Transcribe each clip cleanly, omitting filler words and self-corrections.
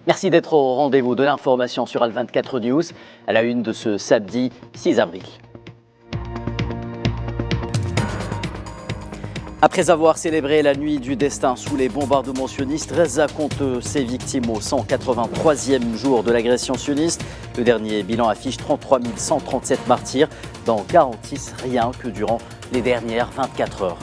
Merci d'être au rendez-vous de l'information sur Al24 News à la une de ce samedi 6 avril. Après avoir célébré la nuit du destin sous les bombardements sionistes, Gaza compte ses victimes au 183e jour de l'agression sioniste. Le dernier bilan affiche 33 137 martyrs, dont garantissent rien que durant les dernières 24 heures.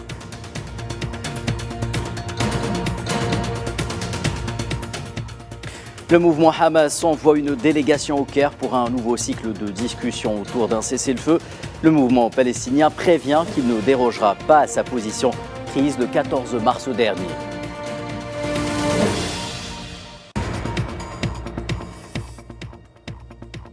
Le mouvement Hamas envoie une délégation au Caire pour un nouveau cycle de discussion autour d'un cessez-le-feu. Le mouvement palestinien prévient qu'il ne dérogera pas à sa position prise le 14 mars dernier.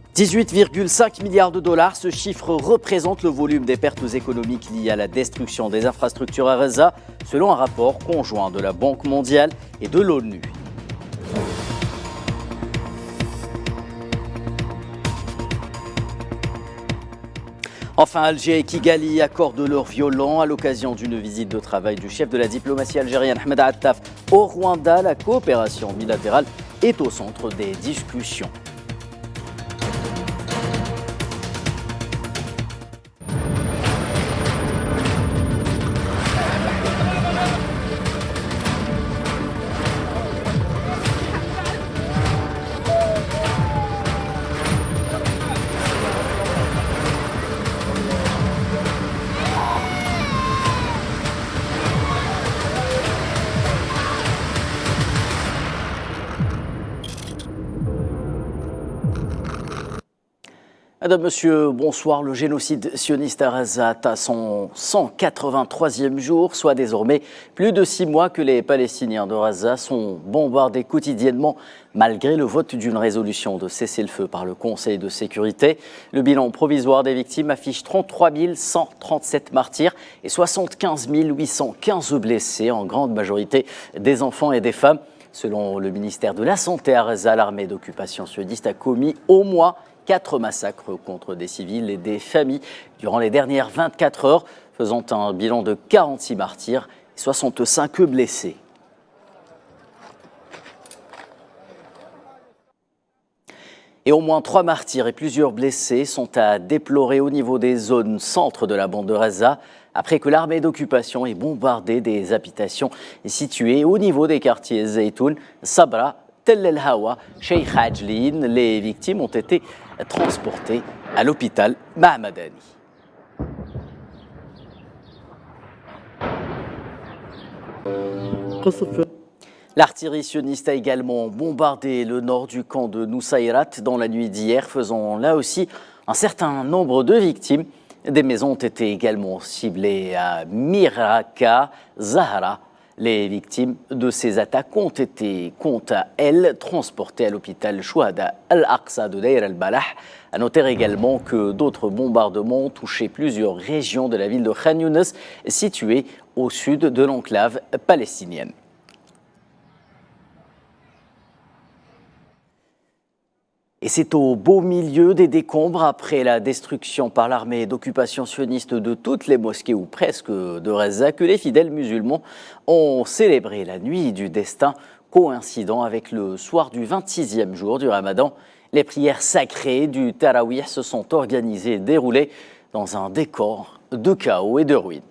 « 18,5 milliards de dollars, ce chiffre représente le volume des pertes économiques liées à la destruction des infrastructures à Gaza, selon un rapport conjoint de la Banque mondiale et de l'ONU. Enfin, Alger et Kigali accordent leur violon à l'occasion d'une visite de travail du chef de la diplomatie algérienne Ahmed Attaf au Rwanda. La coopération bilatérale est au centre des discussions. Madame, Monsieur, bonsoir. Le génocide sioniste à Gaza à son 183e jour, soit désormais plus de 6 mois que les Palestiniens de Gaza sont bombardés quotidiennement malgré le vote d'une résolution de cessez-le-feu par le Conseil de sécurité. Le bilan provisoire des victimes affiche 33 137 martyrs et 75 815 blessés, en grande majorité des enfants et des femmes. Selon le ministère de la Santé à Gaza, l'armée d'occupation sioniste a commis au moins 4 massacres contre des civils et des familles durant les dernières 24 heures, faisant un bilan de 46 martyrs et 65 blessés. Et au moins 3 martyrs et plusieurs blessés sont à déplorer au niveau des zones centres de la bande de Gaza, après que l'armée d'occupation ait bombardé des habitations situées au niveau des quartiers Zaytoun, Sabra, Tel El Hawa, Sheikh Ajlin. Les victimes ont été transportées à l'hôpital Mahamadani. L'artillerie sioniste a également bombardé le nord du camp de Nusayrat dans la nuit d'hier, faisant là aussi un certain nombre de victimes. Des maisons ont été également ciblées à Miraka, Zahra. Les victimes de ces attaques ont été, quant à elles, transportées à l'hôpital Chouhada Al-Aqsa de Deir al-Balah. À noter également que d'autres bombardements ont touché plusieurs régions de la ville de Khan Younes, située au sud de l'enclave palestinienne. Et c'est au beau milieu des décombres, après la destruction par l'armée d'occupation sioniste de toutes les mosquées, ou presque, de Gaza, que les fidèles musulmans ont célébré la nuit du destin, coïncidant avec le soir du 26e jour du Ramadan. Les prières sacrées du Tarawih se sont organisées et déroulées dans un décor de chaos et de ruines.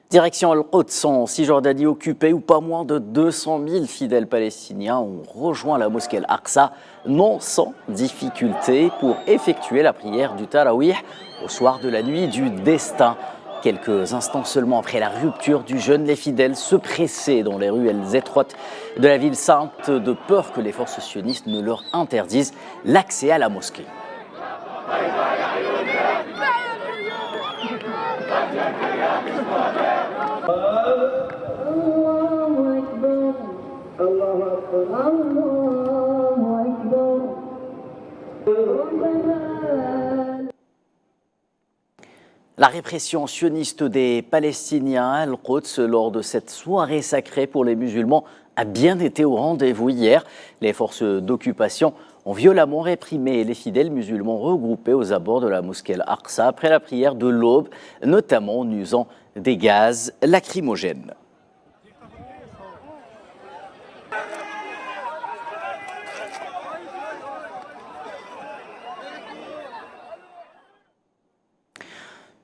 Direction Al-Quds, en Cisjordanie occupée, où pas moins de 200 000 fidèles palestiniens ont rejoint la mosquée Al-Aqsa, non sans difficulté, pour effectuer la prière du Tarawih au soir de la nuit du destin. Quelques instants seulement après la rupture du jeûne, les fidèles se pressaient dans les ruelles étroites de la ville sainte, de peur que les forces sionistes ne leur interdisent l'accès à la mosquée. La répression sioniste des Palestiniens à Al-Quds lors de cette soirée sacrée pour les musulmans a bien été au rendez-vous hier. Les forces d'occupation ont violemment réprimé les fidèles musulmans regroupés aux abords de la mosquée Al-Aqsa après la prière de l'aube, notamment en usant des gaz lacrymogènes.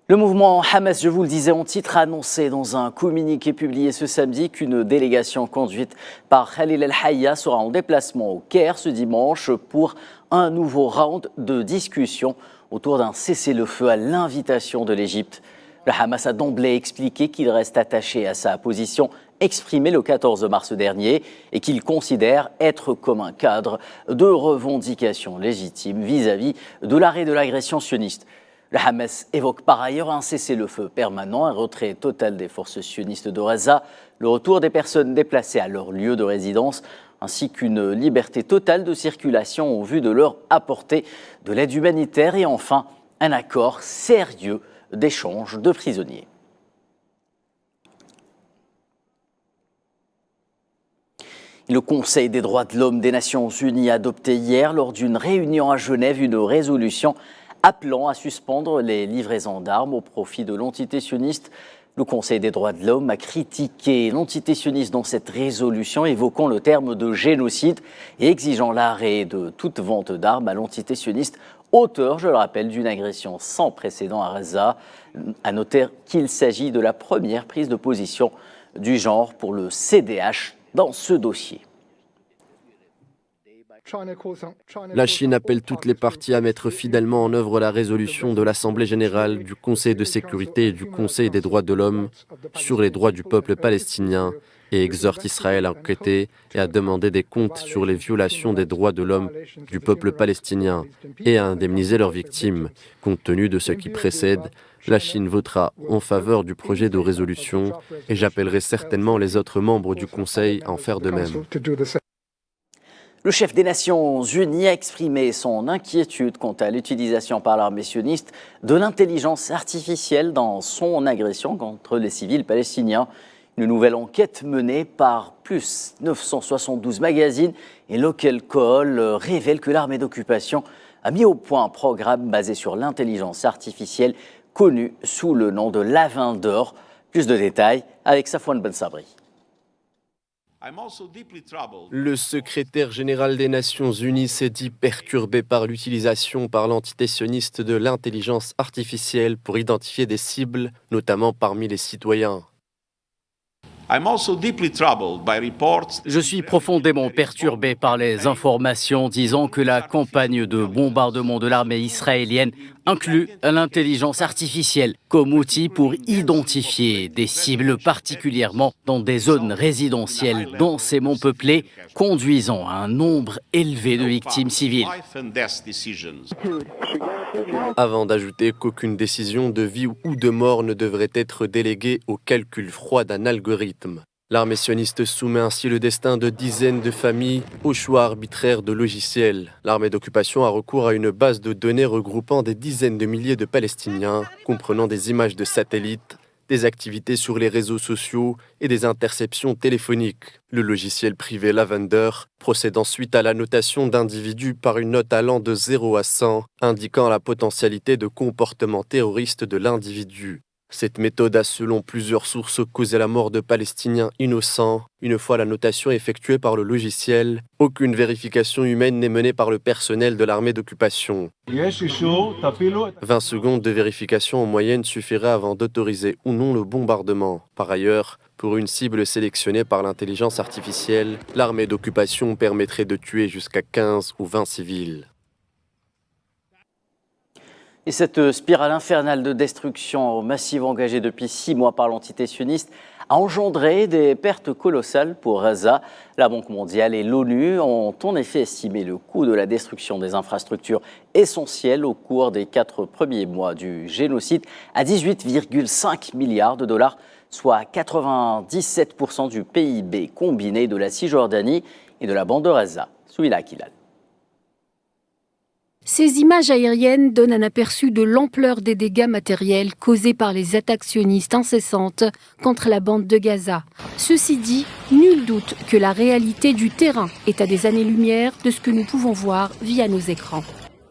Le mouvement Hamas, je vous le disais en titre, a annoncé dans un communiqué publié ce samedi qu'une délégation conduite par Khalil El-Hayya sera en déplacement au Caire ce dimanche pour un nouveau round de discussion autour d'un cessez-le-feu à l'invitation de l'Égypte. Le Hamas a d'emblée expliqué qu'il reste attaché à sa position exprimée le 14 mars dernier et qu'il considère être comme un cadre de revendication légitime vis-à-vis de l'arrêt de l'agression sioniste. Le Hamas évoque par ailleurs un cessez-le-feu permanent, un retrait total des forces sionistes de Gaza, le retour des personnes déplacées à leur lieu de résidence, ainsi qu'une liberté totale de circulation en vue de leur apporter de l'aide humanitaire et enfin un accord sérieux d'échange de prisonniers. Le Conseil des droits de l'homme des Nations Unies a adopté hier, lors d'une réunion à Genève, une résolution appelant à suspendre les livraisons d'armes au profit de l'entité sioniste. Le Conseil des droits de l'homme a critiqué l'entité sioniste dans cette résolution, évoquant le terme de génocide et exigeant l'arrêt de toute vente d'armes à l'entité sioniste, auteur, je le rappelle, d'une agression sans précédent à Gaza. À noter qu'il s'agit de la première prise de position du genre pour le CDH dans ce dossier. La Chine appelle toutes les parties à mettre fidèlement en œuvre la résolution de l'Assemblée générale, du Conseil de sécurité et du Conseil des droits de l'homme sur les droits du peuple palestinien et exhorte Israël à enquêter et à demander des comptes sur les violations des droits de l'homme du peuple palestinien et à indemniser leurs victimes. Compte tenu de ce qui précède, la Chine votera en faveur du projet de résolution et j'appellerai certainement les autres membres du Conseil à en faire de même. Le chef des Nations Unies a exprimé son inquiétude quant à l'utilisation par l'armée sioniste de l'intelligence artificielle dans son agression contre les civils palestiniens. Une nouvelle enquête menée par Plus 972 Magazine et Local Call révèle que l'armée d'occupation a mis au point un programme basé sur l'intelligence artificielle connu sous le nom de Lavender. Plus de détails avec Safwan Ben Sabri. Le secrétaire général des Nations Unies s'est dit perturbé par l'utilisation par l'entité sioniste de l'intelligence artificielle pour identifier des cibles, notamment parmi les citoyens. Je suis profondément perturbé par les informations disant que la campagne de bombardement de l'armée israélienne inclut l'intelligence artificielle comme outil pour identifier des cibles, particulièrement dans des zones résidentielles densément peuplées, conduisant à un nombre élevé de victimes civiles. Avant d'ajouter qu'aucune décision de vie ou de mort ne devrait être déléguée au calcul froid d'un algorithme. L'armée sioniste soumet ainsi le destin de dizaines de familles au choix arbitraire de logiciels. L'armée d'occupation a recours à une base de données regroupant des dizaines de milliers de Palestiniens, comprenant des images de satellites, des activités sur les réseaux sociaux et des interceptions téléphoniques. Le logiciel privé Lavender procède ensuite à la notation d'individus par une note allant de 0 à 100, indiquant la potentialité de comportement terroriste de l'individu. Cette méthode a, selon plusieurs sources, causé la mort de Palestiniens innocents. Une fois la notation effectuée par le logiciel, aucune vérification humaine n'est menée par le personnel de l'armée d'occupation. 20 secondes de vérification en moyenne suffiraient avant d'autoriser ou non le bombardement. Par ailleurs, pour une cible sélectionnée par l'intelligence artificielle, l'armée d'occupation permettrait de tuer jusqu'à 15 ou 20 civils. Et cette spirale infernale de destruction massive engagée depuis 6 mois par l'entité sioniste a engendré des pertes colossales pour Gaza. La Banque mondiale et l'ONU ont en effet estimé le coût de la destruction des infrastructures essentielles au cours des 4 premiers mois du génocide à 18,5 milliards de dollars, soit 97% du PIB combiné de la Cisjordanie et de la bande de Gaza. Souila Akilal. Ces images aériennes donnent un aperçu de l'ampleur des dégâts matériels causés par les attaques sionistes incessantes contre la bande de Gaza. Ceci dit, nul doute que la réalité du terrain est à des années-lumière de ce que nous pouvons voir via nos écrans.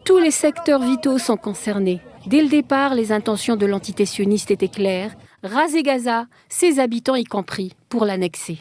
Tous les secteurs vitaux sont concernés. Dès le départ, les intentions de l'entité sioniste étaient claires, raser Gaza, ses habitants y compris, pour l'annexer.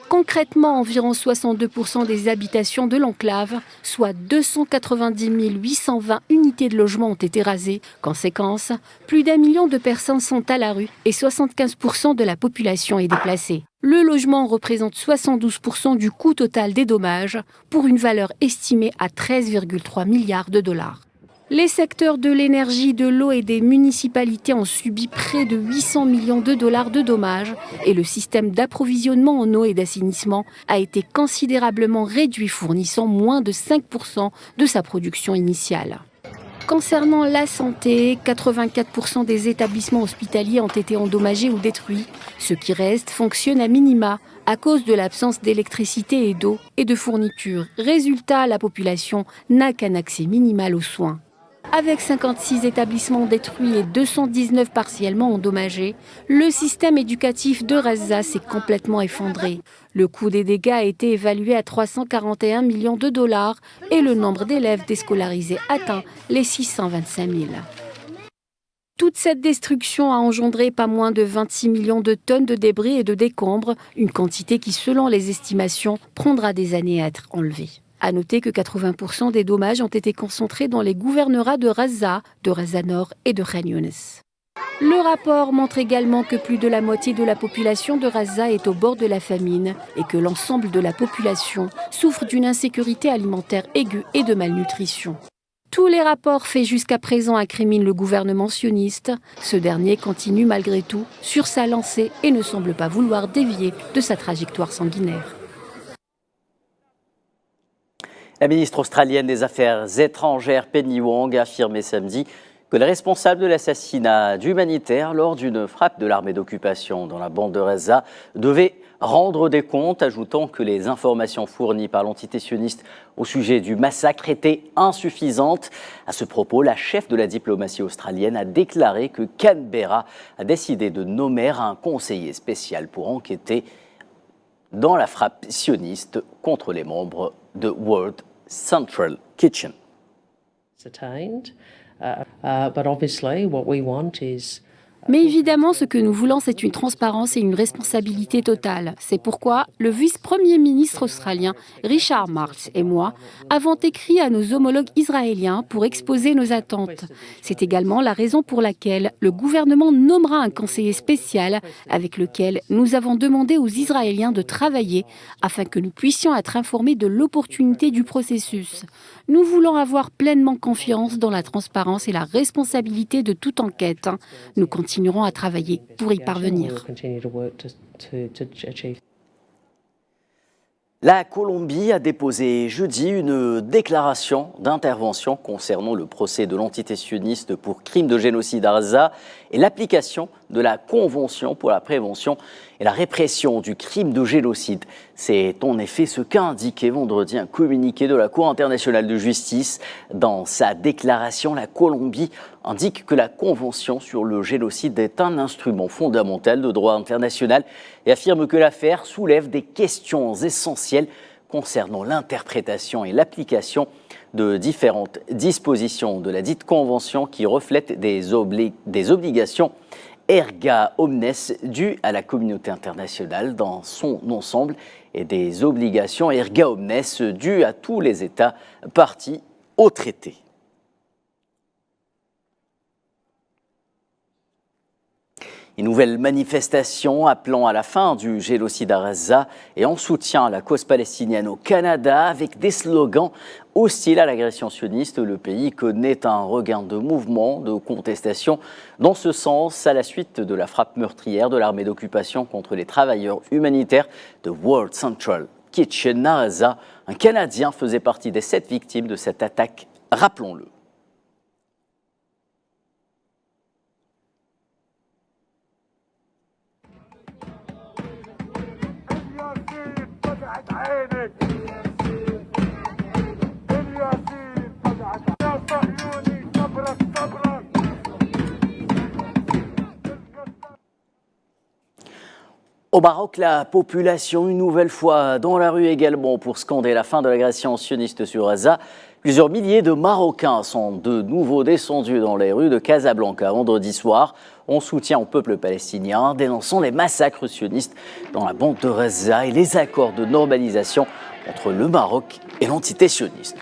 Concrètement, environ 62% des habitations de l'enclave, soit 290 820 unités de logement ont été rasées. Conséquence, plus d'1 million de personnes sont à la rue et 75% de la population est déplacée. Le logement représente 72% du coût total des dommages, pour une valeur estimée à 13,3 milliards de dollars. Les secteurs de l'énergie, de l'eau et des municipalités ont subi près de 800 millions de dollars de dommages et le système d'approvisionnement en eau et d'assainissement a été considérablement réduit, fournissant moins de 5% de sa production initiale. Concernant la santé, 84% des établissements hospitaliers ont été endommagés ou détruits. Ce qui reste fonctionne à minima à cause de l'absence d'électricité et d'eau et de fournitures. Résultat, la population n'a qu'un accès minimal aux soins. Avec 56 établissements détruits et 219 partiellement endommagés, le système éducatif de Gaza s'est complètement effondré. Le coût des dégâts a été évalué à 341 millions de dollars et le nombre d'élèves déscolarisés atteint les 625 000. Toute cette destruction a engendré pas moins de 26 millions de tonnes de débris et de décombres, une quantité qui, selon les estimations, prendra des années à être enlevée. À noter que 80% des dommages ont été concentrés dans les gouvernorats de Gaza Nord et de Khan Younis. Le rapport montre également que plus de la moitié de la population de Gaza est au bord de la famine et que l'ensemble de la population souffre d'une insécurité alimentaire aiguë et de malnutrition. Tous les rapports faits jusqu'à présent incriminent le gouvernement sioniste. Ce dernier continue malgré tout sur sa lancée et ne semble pas vouloir dévier de sa trajectoire sanguinaire. La ministre australienne des Affaires étrangères Penny Wong a affirmé samedi que les responsables de l'assassinat d'humanitaires lors d'une frappe de l'armée d'occupation dans la bande de Gaza devaient rendre des comptes, ajoutant que les informations fournies par l'entité sioniste au sujet du massacre étaient insuffisantes. À ce propos, la chef de la diplomatie australienne a déclaré que Canberra a décidé de nommer un conseiller spécial pour enquêter dans la frappe sioniste contre les membres de World Central Kitchen. Mais évidemment, ce que nous voulons, c'est une transparence et une responsabilité totale. C'est pourquoi le vice-premier ministre australien Richard Marles et moi avons écrit à nos homologues israéliens pour exposer nos attentes. C'est également la raison pour laquelle le gouvernement nommera un conseiller spécial avec lequel nous avons demandé aux Israéliens de travailler afin que nous puissions être informés de l'opportunité du processus. Nous voulons avoir pleinement confiance dans la transparence et la responsabilité de toute enquête. Nous continuerons à travailler pour y parvenir. La Colombie a déposé jeudi une déclaration d'intervention concernant le procès de l'entité sioniste pour crime de génocide à Gaza et l'application de la Convention pour la prévention et la répression du crime de génocide. C'est en effet ce qu'a indiqué vendredi un communiqué de la Cour internationale de justice. Dans sa déclaration, la Colombie indique que la Convention sur le génocide est un instrument fondamental de droit international et affirme que l'affaire soulève des questions essentielles concernant l'interprétation et l'application de différentes dispositions de la dite Convention qui reflètent des obligations erga omnes dues à la communauté internationale dans son ensemble et des obligations erga omnes dues à tous les États partis au traité. Une nouvelle manifestation appelant à la fin du génocide à Gaza et en soutien à la cause palestinienne au Canada avec des slogans hostiles à l'agression sioniste. Le pays connaît un regain de mouvement, de contestation dans ce sens à la suite de la frappe meurtrière de l'armée d'occupation contre les travailleurs humanitaires de World Central Kitchen à Gaza. Un Canadien faisait partie des 7 victimes de cette attaque, rappelons-le. Au Maroc, la population une nouvelle fois dans la rue également pour scander la fin de l'agression sioniste sur Gaza. Plusieurs milliers de Marocains sont de nouveau descendus dans les rues de Casablanca vendredi soir en soutien au peuple palestinien, dénonçant les massacres sionistes dans la bande de Gaza et les accords de normalisation entre le Maroc et l'entité sioniste.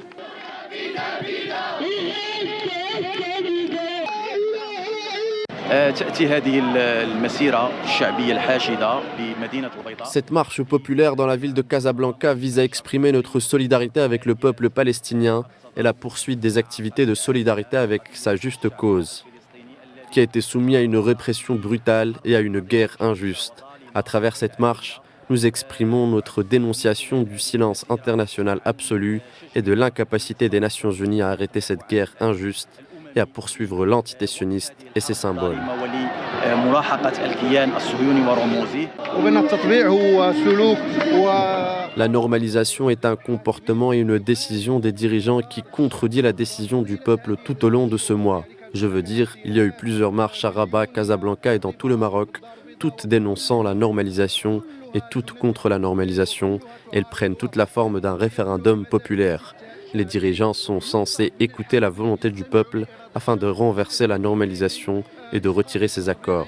Cette marche populaire dans la ville de Casablanca vise à exprimer notre solidarité avec le peuple palestinien et la poursuite des activités de solidarité avec sa juste cause, qui a été soumis à une répression brutale et à une guerre injuste. À travers cette marche, nous exprimons notre dénonciation du silence international absolu et de l'incapacité des Nations Unies à arrêter cette guerre injuste et à poursuivre l'entité sioniste et ses symboles. La normalisation est un comportement et une décision des dirigeants qui contredit la décision du peuple tout au long de ce mois. Je veux dire, il y a eu plusieurs marches à Rabat, Casablanca et dans tout le Maroc, toutes dénonçant la normalisation et toutes contre la normalisation. Elles prennent toute la forme d'un référendum populaire. Les dirigeants sont censés écouter la volonté du peuple afin de renverser la normalisation et de retirer ces accords.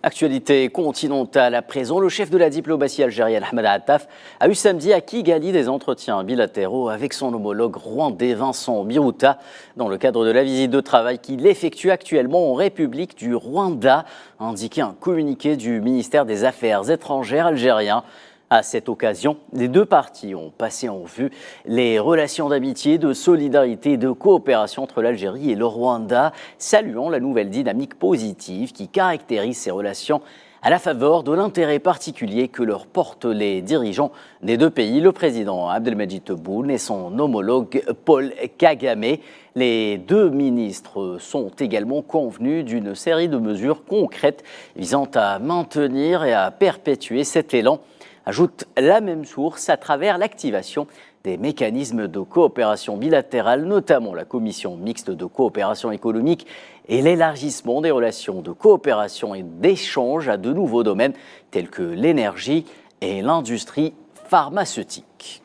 Actualité continentale à présent, le chef de la diplomatie algérienne Ahmed Attaf a eu samedi à Kigali des entretiens bilatéraux avec son homologue rwandais Vincent Biruta dans le cadre de la visite de travail qu'il effectue actuellement en République du Rwanda, a indiqué un communiqué du ministère des Affaires étrangères algérien. À cette occasion, les deux parties ont passé en revue les relations d'amitié, de solidarité et de coopération entre l'Algérie et le Rwanda, saluant la nouvelle dynamique positive qui caractérise ces relations à la faveur de l'intérêt particulier que leur portent les dirigeants des deux pays, le président Abdelmadjid Tebboune et son homologue Paul Kagame. Les deux ministres sont également convenus d'une série de mesures concrètes visant à maintenir et à perpétuer cet élan, ajoute la même source à travers l'activation des mécanismes de coopération bilatérale, notamment la commission mixte de coopération économique et l'élargissement des relations de coopération et d'échange à de nouveaux domaines tels que l'énergie et l'industrie pharmaceutique.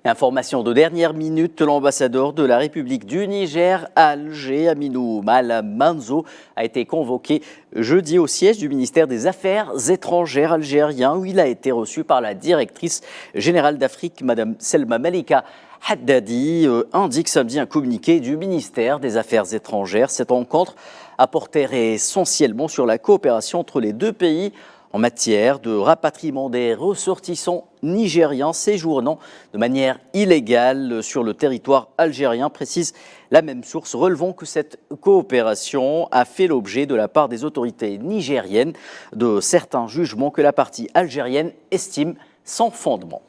Information de dernière minute, l'ambassadeur de la République du Niger à Alger, Aminou Malamanzo, a été convoqué jeudi au siège du ministère des Affaires étrangères algérien où il a été reçu par la directrice générale d'Afrique, Mme Selma Malika Haddadi, indique samedi un communiqué du ministère des Affaires étrangères. Cette rencontre a porté essentiellement sur la coopération entre les deux pays en matière de rapatriement des ressortissants nigériens séjournant de manière illégale sur le territoire algérien, précise la même source, relevant que cette coopération a fait l'objet de la part des autorités nigériennes de certains jugements que la partie algérienne estime sans fondement.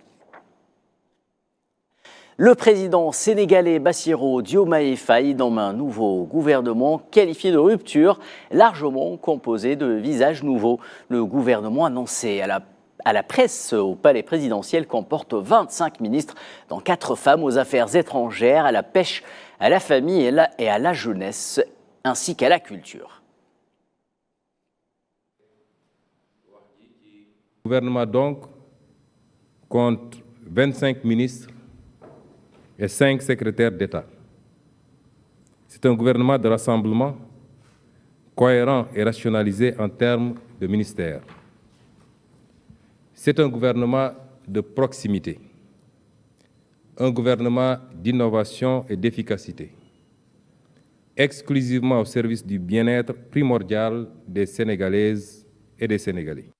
Le président sénégalais Bassirou Diomaye Faye nomme un nouveau gouvernement qualifié de rupture, largement composé de visages nouveaux. Le gouvernement annoncé à la presse au palais présidentiel comporte 25 ministres, dont 4 femmes aux affaires étrangères, à la pêche, à la famille et à la jeunesse, ainsi qu'à la culture. Le gouvernement donc compte 25 ministres et 5 secrétaires d'État. C'est un gouvernement de rassemblement cohérent et rationalisé en termes de ministères. C'est un gouvernement de proximité, un gouvernement d'innovation et d'efficacité, exclusivement au service du bien-être primordial des Sénégalaises et des Sénégalais.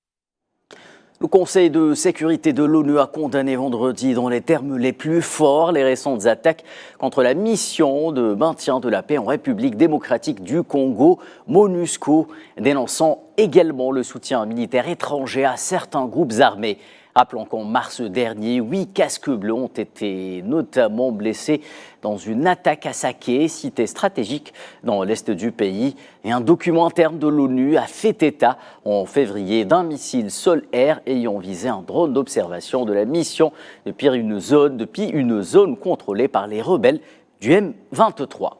Le Conseil de sécurité de l'ONU a condamné vendredi dans les termes les plus forts les récentes attaques contre la mission de maintien de la paix en République démocratique du Congo, MONUSCO, dénonçant également le soutien militaire étranger à certains groupes armés. Rappelons qu'en mars dernier, 8 casques bleus ont été notamment blessés dans une attaque à Saké, cité stratégique dans l'est du pays. Et un document interne de l'ONU a fait état en février d'un missile sol-air ayant visé un drone d'observation de la mission depuis une zone contrôlée par les rebelles du M23.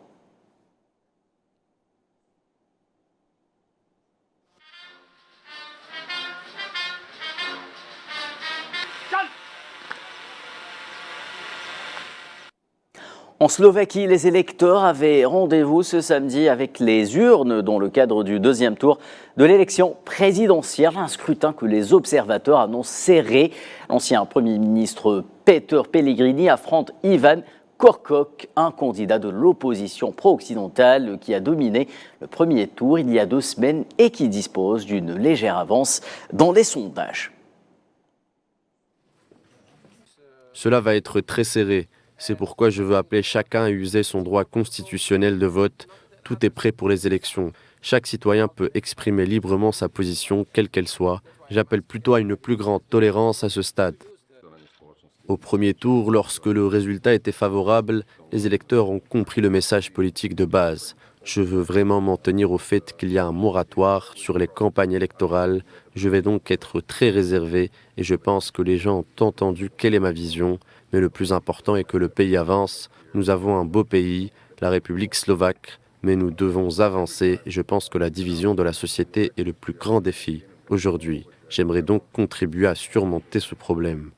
En Slovaquie, les électeurs avaient rendez-vous ce samedi avec les urnes dans le cadre du deuxième tour de l'élection présidentielle, un scrutin que les observateurs annoncent serré. L'ancien Premier ministre Peter Pellegrini affronte Ivan Korčok, un candidat de l'opposition pro-occidentale qui a dominé le premier tour il y a 2 semaines et qui dispose d'une légère avance dans les sondages. Cela va être très serré. C'est pourquoi je veux appeler chacun à user son droit constitutionnel de vote. Tout est prêt pour les élections. Chaque citoyen peut exprimer librement sa position, quelle qu'elle soit. J'appelle plutôt à une plus grande tolérance à ce stade. Au premier tour, lorsque le résultat était favorable, les électeurs ont compris le message politique de base. Je veux vraiment m'en tenir au fait qu'il y a un moratoire sur les campagnes électorales. Je vais donc être très réservé et je pense que les gens ont entendu quelle est ma vision. Mais le plus important est que le pays avance. Nous avons un beau pays, la République slovaque, mais nous devons avancer et je pense que la division de la société est le plus grand défi aujourd'hui. J'aimerais donc contribuer à surmonter ce problème.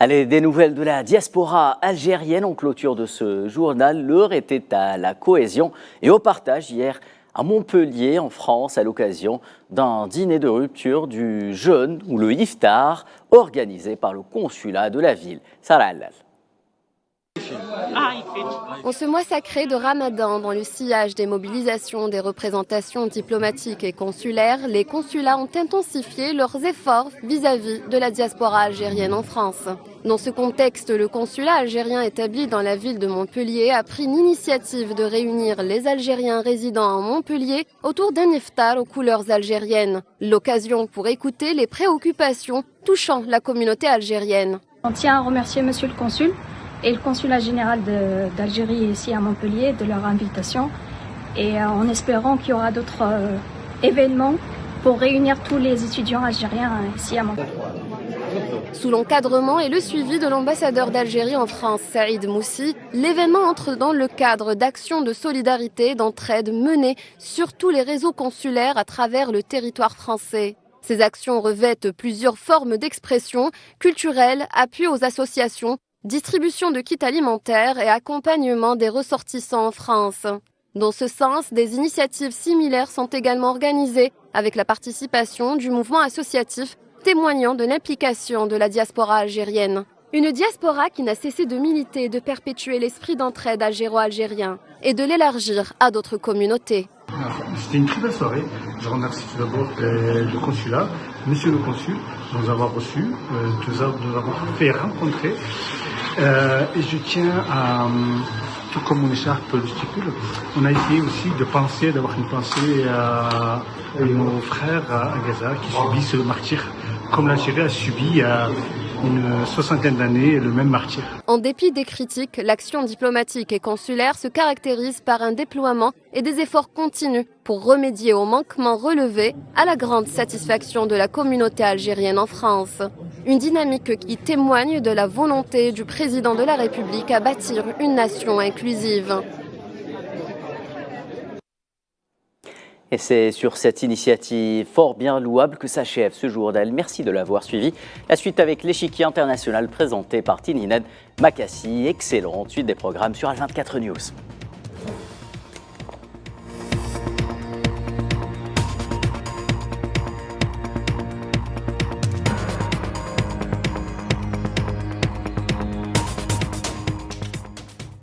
Allez, des nouvelles de la diaspora algérienne en clôture de ce journal. L'heure était à la cohésion et au partage hier à Montpellier, en France, à l'occasion d'un dîner de rupture du jeûne ou le iftar organisé par le consulat de la ville. Sarah Allal. En ce mois sacré de Ramadan, dans le sillage des mobilisations des représentations diplomatiques et consulaires, les consulats ont intensifié leurs efforts vis-à-vis de la diaspora algérienne en France. Dans ce contexte, le consulat algérien établi dans la ville de Montpellier a pris l'initiative de réunir les Algériens résidant à Montpellier autour d'un iftar aux couleurs algériennes. L'occasion pour écouter les préoccupations touchant la communauté algérienne. On tient à remercier Monsieur le Consul et le Consulat général d'Algérie ici à Montpellier de leur invitation et en espérant qu'il y aura d'autres événements pour réunir tous les étudiants algériens ici à Montpellier. Sous l'encadrement et le suivi de l'ambassadeur d'Algérie en France, Saïd Moussi, l'événement entre dans le cadre d'actions de solidarité et d'entraide menées sur tous les réseaux consulaires à travers le territoire français. Ces actions revêtent plusieurs formes d'expression culturelle, appui aux associations, distribution de kits alimentaires et accompagnement des ressortissants en France. Dans ce sens, des initiatives similaires sont également organisées avec la participation du mouvement associatif témoignant de l'implication de la diaspora algérienne. Une diaspora qui n'a cessé de militer et de perpétuer l'esprit d'entraide algéro-algérien et de l'élargir à d'autres communautés. C'était une très belle soirée. Je remercie tout d'abord le consulat, monsieur le consul, de nous avoir reçus, de nous avoir fait rencontrer. Et je tiens à, tout comme mon écharpe le stipule, on a essayé aussi d'avoir une pensée à nos frères à Gaza qui subissent le martyre, comme l'Algérie a subi une 60aine d'années le même martyr. En dépit des critiques, l'action diplomatique et consulaire se caractérise par un déploiement et des efforts continus pour remédier aux manquements relevés à la grande satisfaction de la communauté algérienne en France. Une dynamique qui témoigne de la volonté du président de la République à bâtir une nation inclusive. Et c'est sur cette initiative fort bien louable que s'achève ce journal. Merci de l'avoir suivi. La suite avec l'échiquier international présenté par Tininan Makassi. Excellente suite des programmes sur H24 News.